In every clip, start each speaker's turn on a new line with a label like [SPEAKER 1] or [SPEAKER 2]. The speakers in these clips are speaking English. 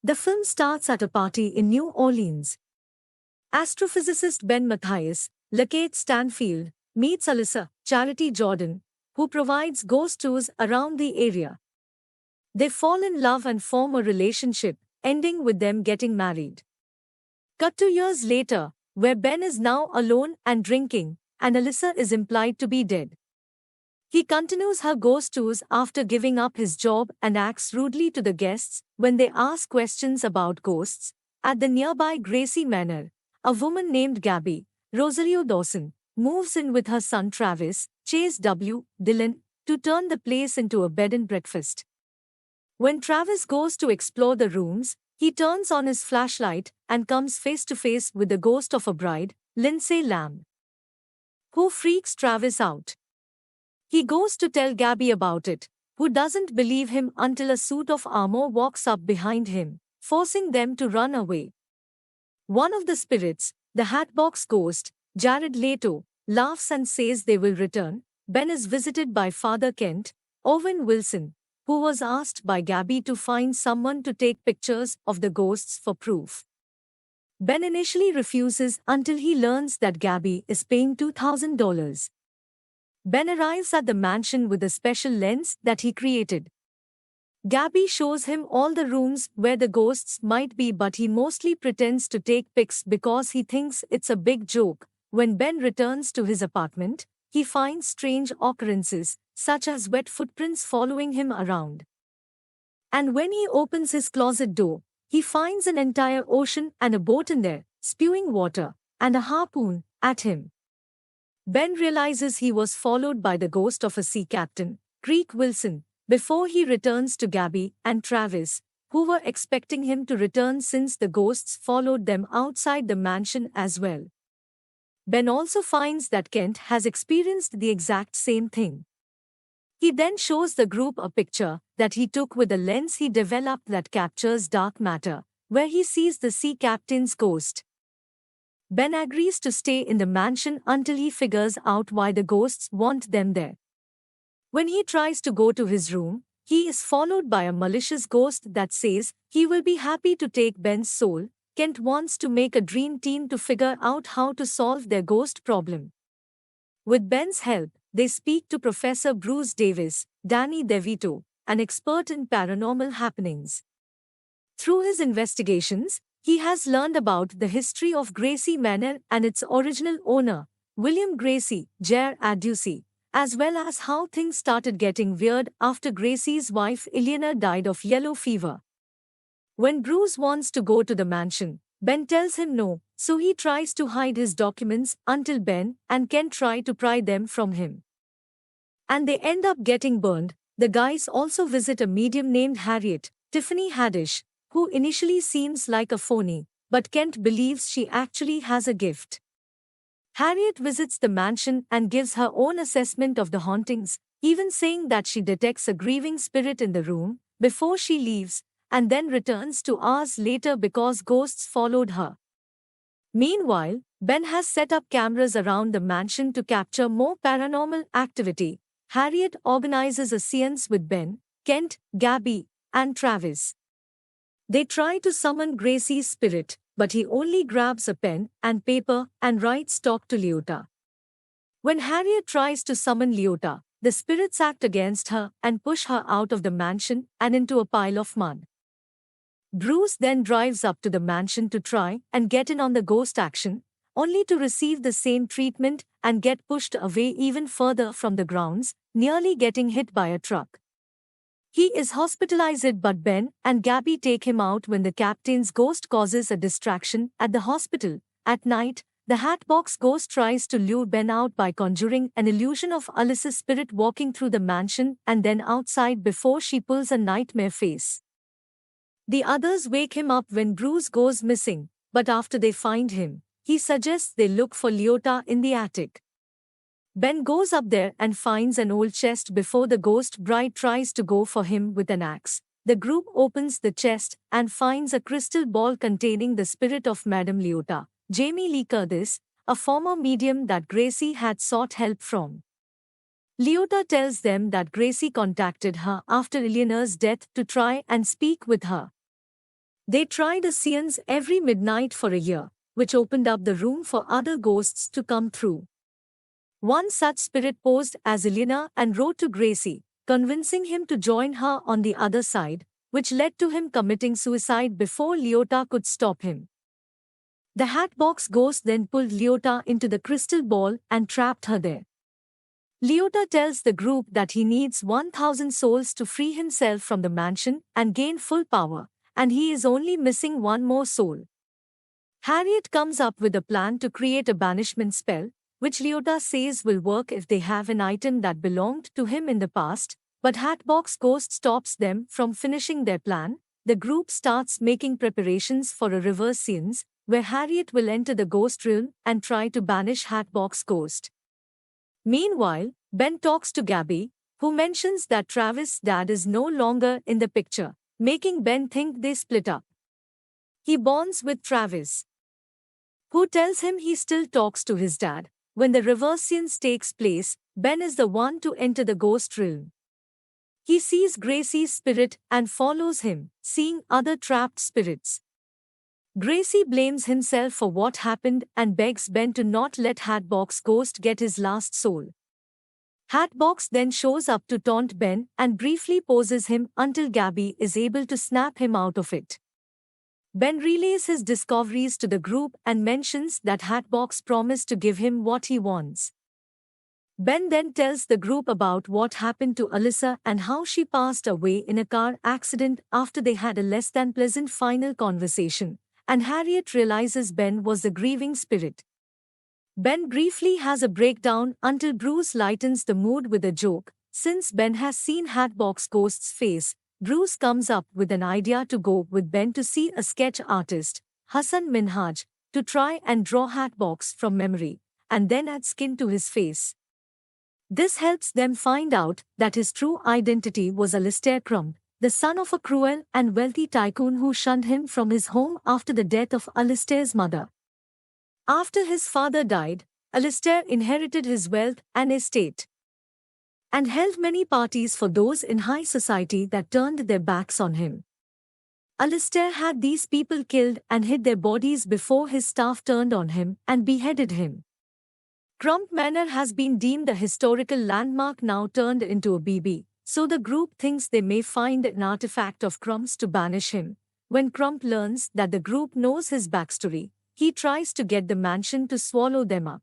[SPEAKER 1] The film starts at a party in New Orleans. Astrophysicist Ben Mathias, Lacate Stanfield, meets Alyssa, Charity Jordan, who provides ghost tours around the area. They fall in love and form a relationship, ending with them getting married. Cut 2 years later, where Ben is now alone and drinking, and Alyssa is implied to be dead. He continues her ghost tours after giving up his job and acts rudely to the guests when they ask questions about ghosts. At the nearby Gracie Manor, a woman named Gabby, Rosario Dawson, moves in with her son Travis, Chase W. Dillon, to turn the place into a bed and breakfast. When Travis goes to explore the rooms, he turns on his flashlight and comes face to face with the ghost of a bride, Lindsay Lamb, who freaks Travis out. He goes to tell Gabby about it, who doesn't believe him until a suit of armor walks up behind him, forcing them to run away. One of the spirits, the Hatbox Ghost, Jared Leto, laughs and says they will return. Ben is visited by Father Kent, Owen Wilson, who was asked by Gabby to find someone to take pictures of the ghosts for proof. Ben initially refuses until he learns that Gabby is paying $2,000. Ben arrives at the mansion with a special lens that he created. Gabby shows him all the rooms where the ghosts might be, but he mostly pretends to take pics because he thinks it's a big joke. When Ben returns to his apartment, he finds strange occurrences, such as wet footprints following him around. And when he opens his closet door, he finds an entire ocean and a boat in there, spewing water, and a harpoon at him. Ben realizes he was followed by the ghost of a sea captain, Creek Wilson, before he returns to Gabby and Travis, who were expecting him to return since the ghosts followed them outside the mansion as well. Ben also finds that Kent has experienced the exact same thing. He then shows the group a picture that he took with a lens he developed that captures dark matter, where he sees the sea captain's ghost. Ben agrees to stay in the mansion until he figures out why the ghosts want them there. When he tries to go to his room, he is followed by a malicious ghost that says he will be happy to take Ben's soul. Kent wants to make a dream team to figure out how to solve their ghost problem. With Ben's help, they speak to Professor Bruce Davis, Danny DeVito, an expert in paranormal happenings. Through his investigations, he has learned about the history of Gracie Manor and its original owner, William Gracie, J.R. Adducey, as well as how things started getting weird after Gracie's wife Eleanor died of yellow fever. When Bruce wants to go to the mansion, Ben tells him no, so he tries to hide his documents until Ben and Ken try to pry them from him. And they end up getting burned. The guys also visit a medium named Harriet, Tiffany Haddish, who initially seems like a phony, but Kent believes she actually has a gift. Harriet visits the mansion and gives her own assessment of the hauntings, even saying that she detects a grieving spirit in the room before she leaves, and then returns 2 hours later because ghosts followed her. Meanwhile, Ben has set up cameras around the mansion to capture more paranormal activity. Harriet organizes a séance with Ben, Kent, Gabby, and Travis. They try to summon Gracie's spirit, but he only grabs a pen and paper and writes "Talk to Leota." When Harriet tries to summon Leota, the spirits act against her and push her out of the mansion and into a pile of mud. Bruce then drives up to the mansion to try and get in on the ghost action, only to receive the same treatment and get pushed away even further from the grounds, nearly getting hit by a truck. He is hospitalized, but Ben and Gabby take him out when the captain's ghost causes a distraction at the hospital. At night, the Hatbox Ghost tries to lure Ben out by conjuring an illusion of Alyssa's spirit walking through the mansion and then outside before she pulls a nightmare face. The others wake him up when Bruce goes missing, but after they find him, he suggests they look for Leota in the attic. Ben goes up there and finds an old chest before the ghost bride tries to go for him with an axe. The group opens the chest and finds a crystal ball containing the spirit of Madame Leota, Jamie Lee Curtis, a former medium that Gracie had sought help from. Leota tells them that Gracie contacted her after Eleanor's death to try and speak with her. They tried a seance every midnight for a year, which opened up the room for other ghosts to come through. One such spirit posed as Elena and wrote to Gracie, convincing him to join her on the other side, which led to him committing suicide before Leota could stop him. The Hatbox Ghost then pulled Leota into the crystal ball and trapped her there. Leota tells the group that he needs 1,000 souls to free himself from the mansion and gain full power, and he is only missing one more soul. Harriet comes up with a plan to create a banishment spell, which Leota says will work if they have an item that belonged to him in the past, but Hatbox Ghost stops them from finishing their plan. The group starts making preparations for a reverse seance, where Harriet will enter the ghost realm and try to banish Hatbox Ghost. Meanwhile, Ben talks to Gabby, who mentions that Travis' dad is no longer in the picture, making Ben think they split up. He bonds with Travis, who tells him he still talks to his dad. When the reverse seance takes place, Ben is the one to enter the ghost realm. He sees Gracie's spirit and follows him, seeing other trapped spirits. Gracie blames himself for what happened and begs Ben to not let Hatbox Ghost get his last soul. Hatbox then shows up to taunt Ben and briefly poses him until Gabby is able to snap him out of it. Ben relays his discoveries to the group and mentions that Hatbox promised to give him what he wants. Ben then tells the group about what happened to Alyssa and how she passed away in a car accident after they had a less than pleasant final conversation, and Harriet realizes Ben was the grieving spirit. Ben briefly has a breakdown until Bruce lightens the mood with a joke. Since Ben has seen Hatbox Ghost's face, Bruce comes up with an idea to go with Ben to see a sketch artist, Hassan Minhaj, to try and draw Hatbox from memory, and then add skin to his face. This helps them find out that his true identity was Alistair Crumb, the son of a cruel and wealthy tycoon who shunned him from his home after the death of Alistair's mother. After his father died, Alistair inherited his wealth and estate, and held many parties for those in high society that turned their backs on him. Alistair had these people killed and hid their bodies before his staff turned on him and beheaded him. Crump Manor has been deemed a historical landmark now turned into a BB, so the group thinks they may find an artifact of Crump's to banish him. When Crump learns that the group knows his backstory, he tries to get the mansion to swallow them up.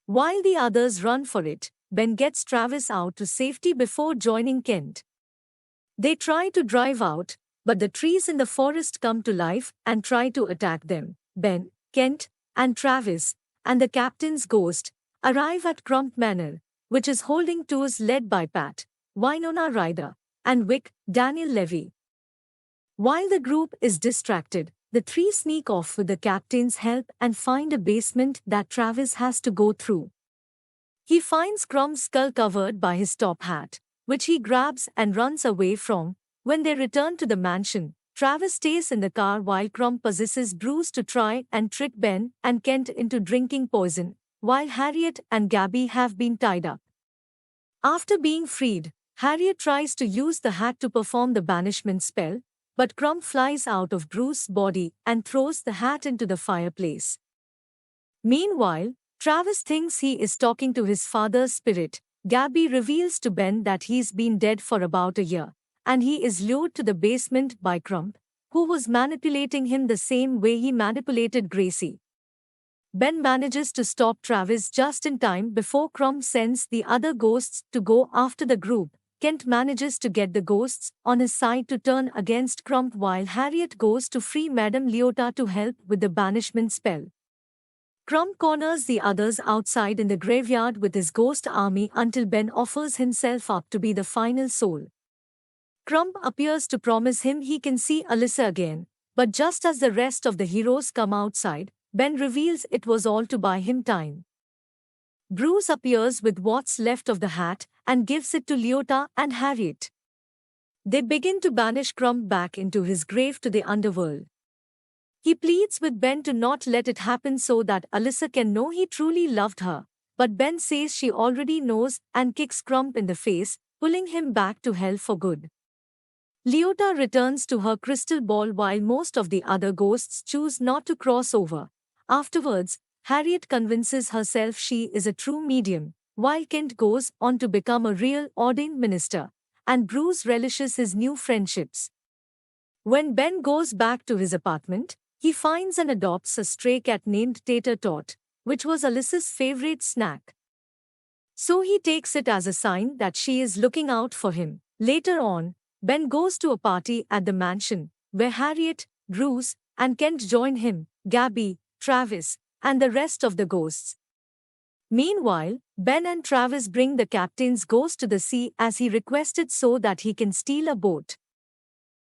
[SPEAKER 1] While the others run for it, Ben gets Travis out to safety before joining Kent. They try to drive out, but the trees in the forest come to life and try to attack them. Ben, Kent, and Travis, and the captain's ghost, arrive at Crump Manor, which is holding tours led by Pat, Winona Ryder, and Vic, Daniel Levy. While the group is distracted, the three sneak off with the captain's help and find a basement that Travis has to go through. He finds Crump's skull covered by his top hat, which he grabs and runs away from. When they return to the mansion, Travis stays in the car while Crump possesses Bruce to try and trick Ben and Kent into drinking poison, while Harriet and Gabby have been tied up. After being freed, Harriet tries to use the hat to perform the banishment spell, but Crump flies out of Bruce's body and throws the hat into the fireplace. Meanwhile, Travis thinks he is talking to his father's spirit. Gabby reveals to Ben that he's been dead for about a year, and he is lured to the basement by Crump, who was manipulating him the same way he manipulated Gracie. Ben manages to stop Travis just in time before Crump sends the other ghosts to go after the group. Kent manages to get the ghosts on his side to turn against Crump while Harriet goes to free Madame Leota to help with the banishment spell. Crump corners the others outside in the graveyard with his ghost army until Ben offers himself up to be the final soul. Crump appears to promise him he can see Alyssa again, but just as the rest of the heroes come outside, Ben reveals it was all to buy him time. Bruce appears with what's left of the hat and gives it to Leota and Harriet. They begin to banish Crump back into his grave to the underworld. He pleads with Ben to not let it happen so that Alyssa can know he truly loved her, but Ben says she already knows and kicks Crump in the face, pulling him back to hell for good. Leota returns to her crystal ball while most of the other ghosts choose not to cross over. Afterwards, Harriet convinces herself she is a true medium, while Kent goes on to become a real ordained minister, and Bruce relishes his new friendships. When Ben goes back to his apartment, he finds and adopts a stray cat named Tater Tot, which was Alice's favorite snack. So he takes it as a sign that she is looking out for him. Later on, Ben goes to a party at the mansion, where Harriet, Bruce, and Kent join him, Gabby, Travis, and the rest of the ghosts. Meanwhile, Ben and Travis bring the captain's ghost to the sea as he requested so that he can steal a boat.